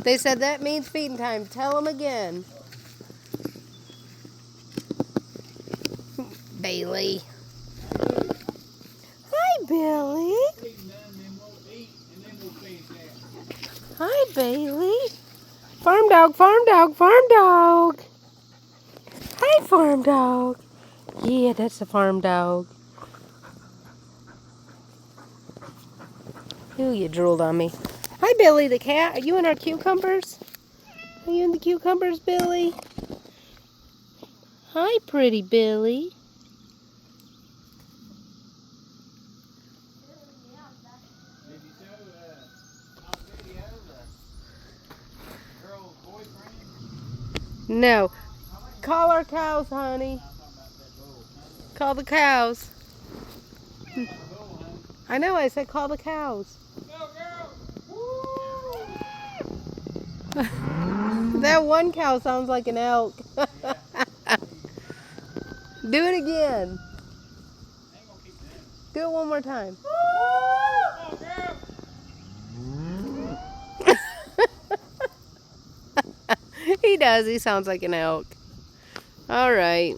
They said that means feeding time. Tell them again. Bailey. Hi, Billy. Hi, Bailey. Farm dog, farm dog, farm dog. Hi, farm dog. Yeah, that's a farm dog. Ooh, you drooled on me. Hi, Billy the cat. Are you in our cucumbers? Are you in the cucumbers, Billy? Hi, pretty Billy. No. Call our cows, honey. Call the cows. I know, I said call the cows. That one cow sounds like an elk. Do it again. Do it one more time. He does. He sounds like an elk. All right.